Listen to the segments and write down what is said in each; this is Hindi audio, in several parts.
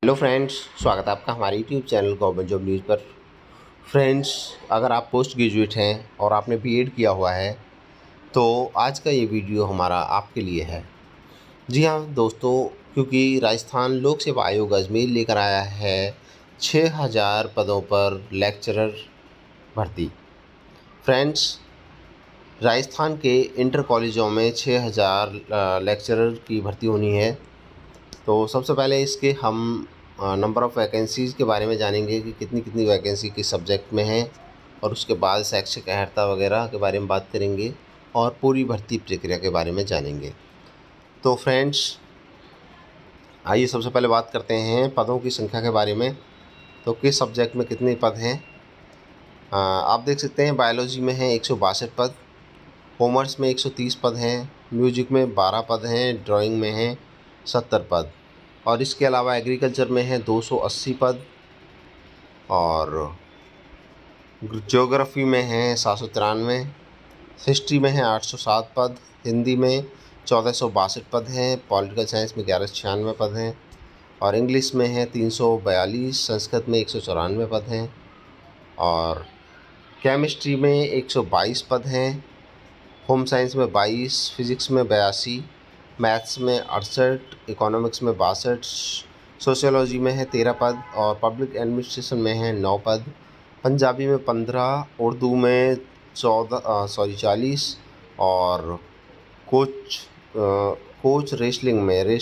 हेलो फ्रेंड्स, स्वागत है आपका हमारे YouTube channel government job news पर। फ्रेंड्स, अगर आप पोस्ट ग्रेजुएट हैं और आपने बीएड किया हुआ है तो आज का ये वीडियो हमारा आपके लिए है। जी हाँ दोस्तों, क्योंकि राजस्थान लोक सेवा आयोग अजमेर लेकर आया है 6000 पदों पर लेक्चरर भर्ती। फ्रेंड्स, राजस्थान के इंटर कॉलेजों में 6000 लेक्चरर की भर्ती होनी है। तो सबसे पहले इसके हम नंबर ऑफ़ वैकेंसीज़ के बारे में जानेंगे कि कितनी कितनी वैकेंसी किस सब्जेक्ट में है, और उसके बाद शैक्षिक अर्हता वगैरह के बारे में बात करेंगे और पूरी भर्ती प्रक्रिया के बारे में जानेंगे। तो फ्रेंड्स, आइए सबसे पहले बात करते हैं पदों की संख्या के बारे में। तो किस सब्जेक्ट में कितने पद हैं आप देख सकते हैं। बायोलॉजी में है 162 पद, कॉमर्स में 130 पद हैं, म्यूजिक में 12 पद हैं, ड्राइंग में हैं 70 पद, और इसके अलावा एग्रीकल्चर में है 280 पद, और ज्योग्राफी में है 793, हिस्ट्री में है 807 पद, हिंदी में 1462 पद हैं, पॉलिटिकल साइंस में 1196 पद हैं, और इंग्लिश में है 342, संस्कृत में 194 पद हैं, और केमिस्ट्री में 122 पद हैं, होम साइंस में 22, फिज़िक्स में 82, मैथ्स में 68, इकोनॉमिक्स में 62, सोशियोलॉजी में है 13 पद, और पब्लिक एडमिनिस्ट्रेशन में है 9 पद, पंजाबी में 15, उर्दू में 40, और कोच रेसलिंग में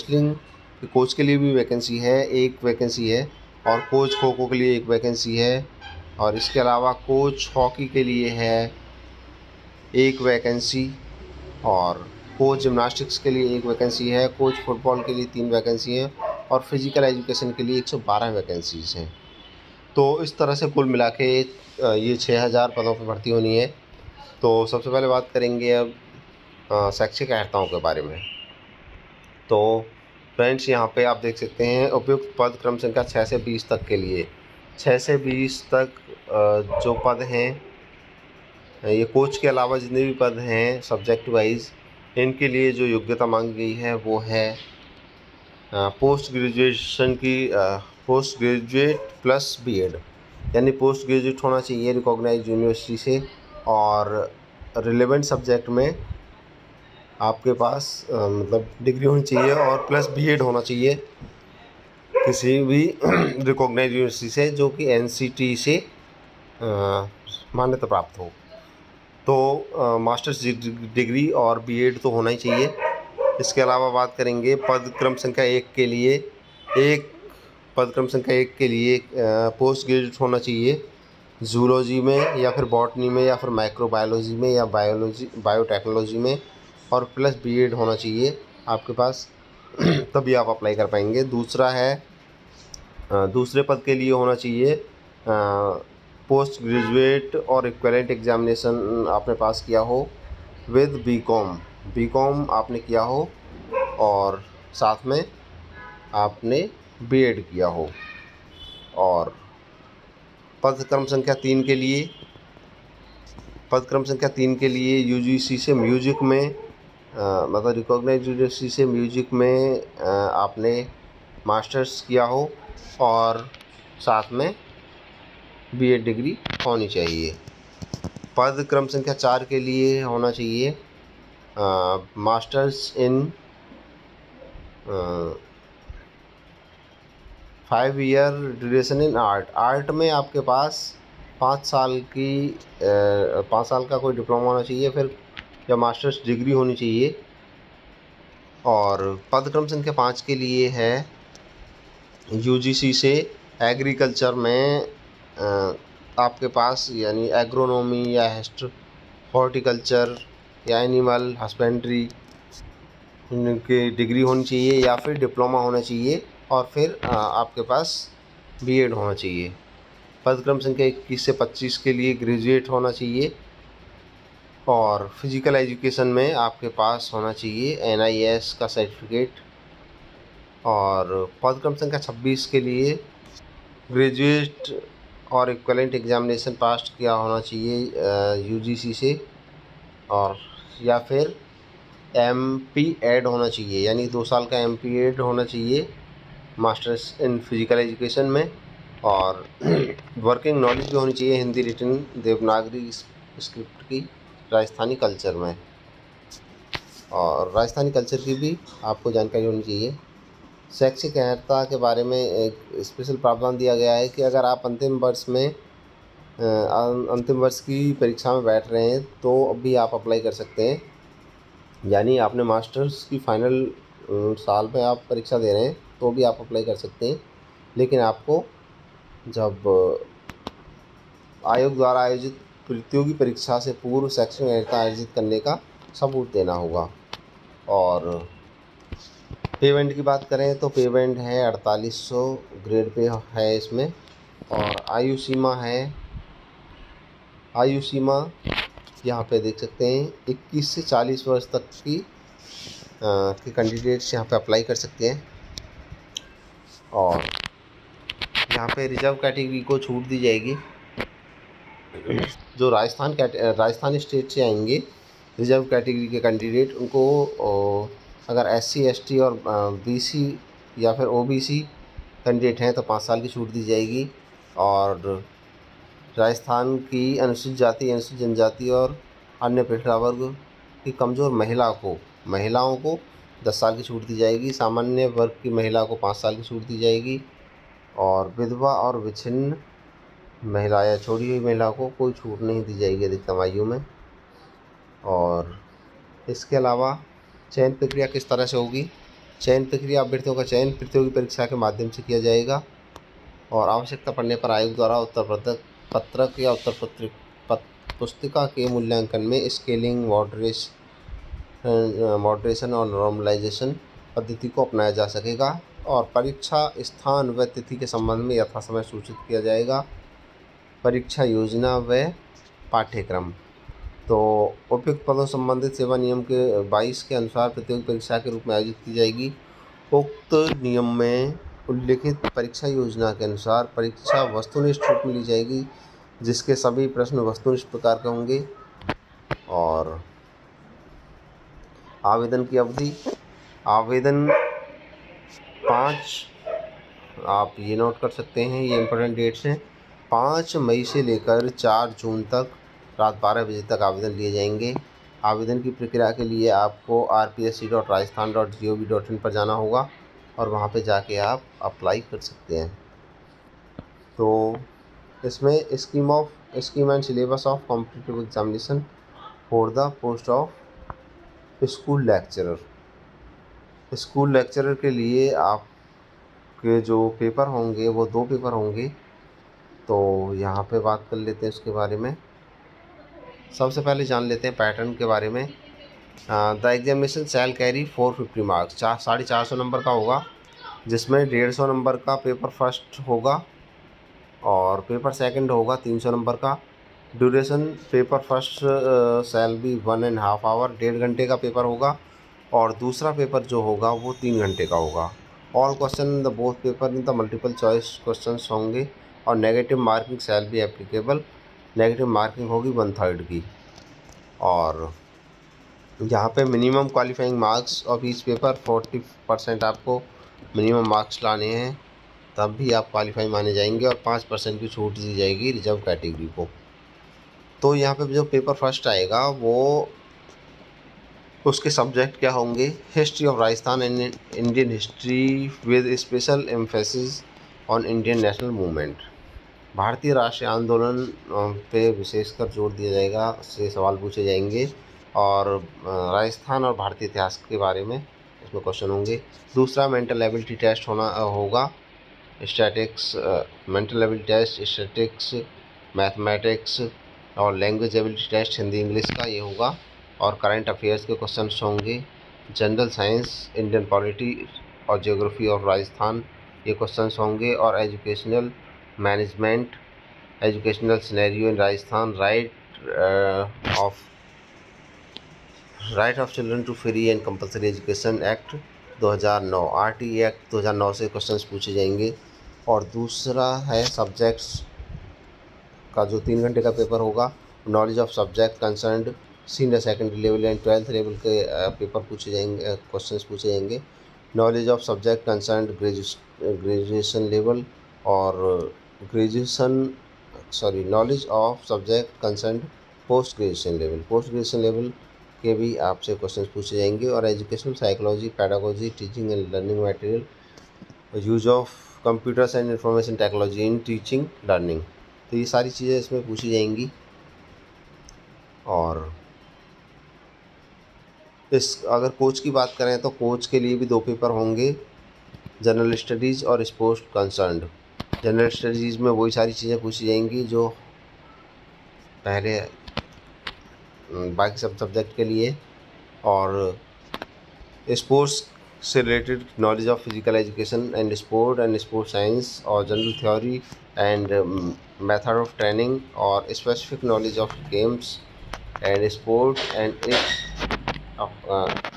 कोच के लिए भी वैकेंसी है, एक वैकेंसी है, और कोच खो खो के लिए एक वैकेंसी है, और इसके अलावा कोच हॉकी के लिए है एक वैकेंसी, और कोच जिम्नास्टिक्स के लिए एक वैकेंसी है, कोच फुटबॉल के लिए 3 वैकेंसी हैं, और फिज़िकल एजुकेशन के लिए 112 वैकेंसीज़ हैं। तो इस तरह से कुल मिला के ये 6000 पदों पर भर्ती होनी है। तो सबसे पहले बात करेंगे अब शैक्षिक अर्हताओं के बारे में। तो फ्रेंड्स, यहाँ पे आप देख सकते हैं उपयुक्त पद क्रम संख्या 6 से 20 तक के लिए 6 से 20 तक जो पद हैं, ये कोच के अलावा जितने भी पद हैं सब्जेक्ट वाइज, इनके लिए जो योग्यता मांगी गई है वो है पोस्ट ग्रेजुएट प्लस बीएड, यानी पोस्ट ग्रेजुएट होना चाहिए रिकॉग्नाइज्ड यूनिवर्सिटी से, और रिलेवेंट सब्जेक्ट में आपके पास मतलब डिग्री होनी चाहिए, और प्लस बीएड होना चाहिए किसी भी रिकॉग्नाइज्ड यूनिवर्सिटी से जो कि एनसीटी से मान्यता प्राप्त हो। तो मास्टर्स डिग्री और बीएड तो होना ही चाहिए। इसके अलावा बात करेंगे पद क्रम संख्या 1 के लिए, पोस्ट ग्रेजुएट होना चाहिए जूलॉजी में, या फिर बॉटनी में, या फिर माइक्रोबायोलॉजी में, या बायोटेक्नोलॉजी में, और प्लस बीएड होना चाहिए आपके पास तभी आप अप्लाई कर पाएंगे। दूसरा है दूसरे पद के लिए होना चाहिए पोस्ट ग्रेजुएट और इक्विवेलेंट एग्जामिनेशन आपने पास किया हो विद बीकॉम आपने किया हो, और साथ में आपने बीएड किया हो। और पद क्रम संख्या 3 के लिए यूजीसी से म्यूजिक में मतलब रिकॉग्नाइज्ड यूनिवर्सिटी से म्यूजिक में आपने मास्टर्स किया हो, और साथ में बीएड डिग्री होनी चाहिए। पद क्रम संख्या 4 के लिए होना चाहिए masters in 5 year duration in art में आपके पास 5 साल का कोई डिप्लोमा होना चाहिए, फिर या मास्टर्स डिग्री होनी चाहिए। और पद क्रम संख्या 5 के लिए है यूजीसी से एग्रीकल्चर में आपके पास यानी एग्रोनॉमी या हॉर्टिकल्चर या एनिमल हस्बेंड्री की डिग्री होनी चाहिए, या फिर डिप्लोमा होना चाहिए, और फिर आपके पास बीएड होना चाहिए। पद क्रम संख्या 21 से 25 के लिए ग्रेजुएट होना चाहिए, और फिज़िकल एजुकेशन में आपके पास होना चाहिए एनआईएस का सर्टिफिकेट। और पद क्रम संख्या 26 के लिए ग्रेजुएट और इक्विवेलेंट एग्जामिनेशन पास किया होना चाहिए यूजीसी से, और या फिर एमपी एड होना चाहिए, यानी 2 साल का एमपी एड होना चाहिए मास्टर्स इन फिजिकल एजुकेशन में, और वर्किंग नॉलेज भी होनी चाहिए हिंदी रिटन देवनागरी स्क्रिप्ट की राजस्थानी कल्चर में, और राजस्थानी कल्चर की भी आपको जानकारी होनी चाहिए। शैक्षिक अर्हता के बारे में एक स्पेशल प्रावधान दिया गया है कि अगर आप अंतिम वर्ष की परीक्षा में बैठ रहे हैं तो अभी आप अप्लाई कर सकते हैं, यानी आपने मास्टर्स की फाइनल साल में आप परीक्षा दे रहे हैं तो भी आप अप्लाई कर सकते हैं, लेकिन आपको जब आयोग द्वारा आयोजित प्रतियोगी परीक्षा से पूर्व शैक्षणिक अर्हता अर्जित करने का सबूत देना होगा। और पेमेंट की बात करें तो पेमेंट है 4800 ग्रेड पे है इसमें, और आयु सीमा यहाँ पे देख सकते हैं 21 से 40 वर्ष तक की के कैंडिडेट्स यहाँ पे अप्लाई कर सकते हैं। और यहाँ पे रिजर्व कैटेगरी को छूट दी जाएगी। जो राजस्थान स्टेट से आएंगे रिजर्व कैटेगरी के कैंडिडेट, उनको अगर SC ST और BC या फिर OBC कैंडिडेट हैं तो 5 साल की छूट दी जाएगी। और राजस्थान की अनुसूचित जाति, अनुसूचित जनजाति और अन्य पिछड़ा वर्ग की कमज़ोर महिलाओं को 10 साल की छूट दी जाएगी। सामान्य वर्ग की महिला को 5 साल की छूट दी जाएगी, और विधवा और विच्छिन्न महिला या छोड़ी हुई महिला को कोई छूट नहीं दी जाएगी अधिकतम आयु में। और इसके अलावा चयन प्रक्रिया किस तरह से होगी? चयन प्रक्रिया अभ्यर्थियों का चयन प्रतियोगी परीक्षा के माध्यम से किया जाएगा, और आवश्यकता पड़ने पर आयोग द्वारा उत्तर पत्रक या उत्तर पुस्तिका के मूल्यांकन में स्केलिंग, मॉडरेशन और नॉर्मलाइजेशन पद्धति को अपनाया जा सकेगा। और परीक्षा स्थान व तिथि के संबंध में यथासमय सूचित किया जाएगा। परीक्षा योजना व पाठ्यक्रम तो उपयुक्त पदों संबंधित सेवा नियम के 22 के अनुसार प्रतियोगी परीक्षा के रूप में आयोजित की जाएगी। उक्त नियम में उल्लिखित परीक्षा योजना के अनुसार परीक्षा वस्तुनिष्ठ रूप में ली जाएगी, जिसके सभी प्रश्न वस्तुनिष्ठ प्रकार के होंगे। और आवेदन की अवधि, आवेदन 5, आप ये नोट कर सकते हैं, ये इम्पोर्टेंट डेट्स हैं। 5 मई से लेकर 4 जून तक रात 12 बजे तक आवेदन लिए जाएंगे। आवेदन की प्रक्रिया के लिए आपको rpsc.rajasthan.gov.in पर जाना होगा, और वहाँ पे जाके आप अप्लाई कर सकते हैं। तो इसमें scheme and syllabus of competitive examination for the post of school lecturer के लिए आपके जो पेपर होंगे वो 2 पेपर होंगे। तो यहाँ पे बात कर लेते हैं उसके बारे में। सबसे पहले जान लेते हैं पैटर्न के बारे में। The examination shall carry 450 marks, 450 नंबर का होगा, जिसमें 150 नंबर का पेपर फर्स्ट होगा और पेपर सेकंड होगा 300 नंबर का। Duration paper first shall be 1.5 hour, 1.5 घंटे का पेपर होगा, और दूसरा पेपर जो होगा वो 3 घंटे का होगा। All question in the both paper in the multiple choice question होंगे, और negative marking shall be applicable, negative marking होगी 1/3 की। और यहाँ पे minimum qualifying marks of each paper 40% आपको मिनिमम मार्क्स लाने हैं, तब भी आप क्वालिफाई माने जाएंगे, और 5% की छूट दी जाएगी रिजर्व कैटेगरी को। तो यहाँ पे जो पेपर फर्स्ट आएगा वो उसके सब्जेक्ट क्या होंगे? History of Rajasthan and Indian history with special emphasis on Indian national movement. भारतीय राष्ट्रीय आंदोलन पे विशेषकर जोर दिया जाएगा, से सवाल पूछे जाएंगे, और राजस्थान और भारतीय इतिहास के बारे में इसमें क्वेश्चन होंगे। दूसरा मेंटल एबिलिटी टेस्ट होगा, statistics, mental ability test, statistics, mathematics और language ability test Hindi English का ये होगा। और करंट अफेयर्स के क्वेश्चन होंगे, जनरल साइंस, इंडियन पॉलिटी और ज्योग्राफी ऑफ राजस्थान ये क्वेश्चन होंगे। और educational management, educational scenario in Rajasthan, right of children to free and compulsory education act 2009, RT act 2009 से क्वेश्चंस पूछे जाएंगे। और दूसरा है सब्जेक्ट्स का जो 3 घंटे का पेपर होगा, knowledge of subject concerned senior secondary level and 12th level के पेपर पूछे जाएंगे, क्वेश्चंस पूछे जाएंगे। Knowledge of subject concerned graduation level और knowledge of subject concern post graduation level के भी आपसे क्वेश्चंस पूछे जाएंगे। और educational psychology, pedagogy, teaching and learning material, use of computers and information technology in teaching learning, तो ये सारी चीज़ें इसमें पूछी जाएंगी। और अगर कोच की बात करें तो कोच के लिए भी 2 पेपर होंगे, जनरल स्टडीज़ और स्पोर्ट्स कंसर्न्ड। जनरल स्टडीज़ में वही सारी चीज़ें पूछी जाएंगी जो पहले बाकी सब सब्जेक्ट के लिए, और स्पोर्ट्स से related knowledge of physical education and sport science और general theory and method of training और specific knowledge of games and sport and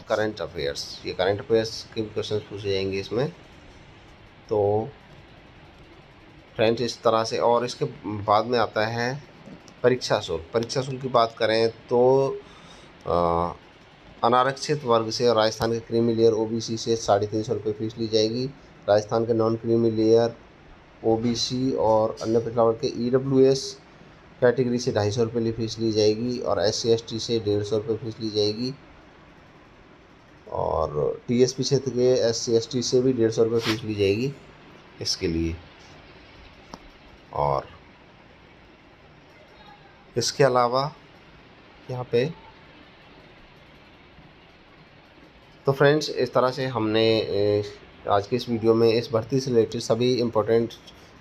current affairs. ये करंट अफेयर्स के भी क्वेश्चन पूछे जाएंगे इसमें। तो फ्रेंड्स इस तरह से, और इसके बाद में आता है परीक्षा शुल्क की बात करें तो अनारक्षित वर्ग से और राजस्थान के क्रीमी लेयर ओबीसी से 350 रुपये फीस ली जाएगी। राजस्थान के नॉन क्रीमी लेयर ओबीसी और अन्य पिछड़ा वर्ग के ईडब्ल्यूएस कैटेगरी से 250 रुपये फीस ली जाएगी और SC ST से 150 रुपये फीस ली जाएगी। और TSP क्षेत्र के SC ST से भी 150 रुपये फीस ली जाएगी इसके लिए। और इसके अलावा यहाँ पे तो फ्रेंड्स इस तरह से हमने आज के इस वीडियो में इस भर्ती से रिलेटेड सभी इम्पोर्टेंट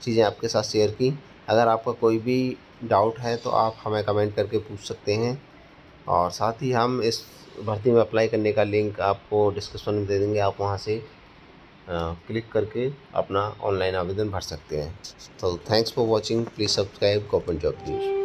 चीज़ें आपके साथ शेयर की। अगर आपका कोई भी डाउट है तो आप हमें कमेंट करके पूछ सकते हैं, और साथ ही हम इस भर्ती में अप्लाई करने का लिंक आपको डिस्क्रिप्शन में दे देंगे। आप वहां से क्लिक करके अपना ऑनलाइन आवेदन भर सकते हैं। तो thanks for watching, please subscribe government job news.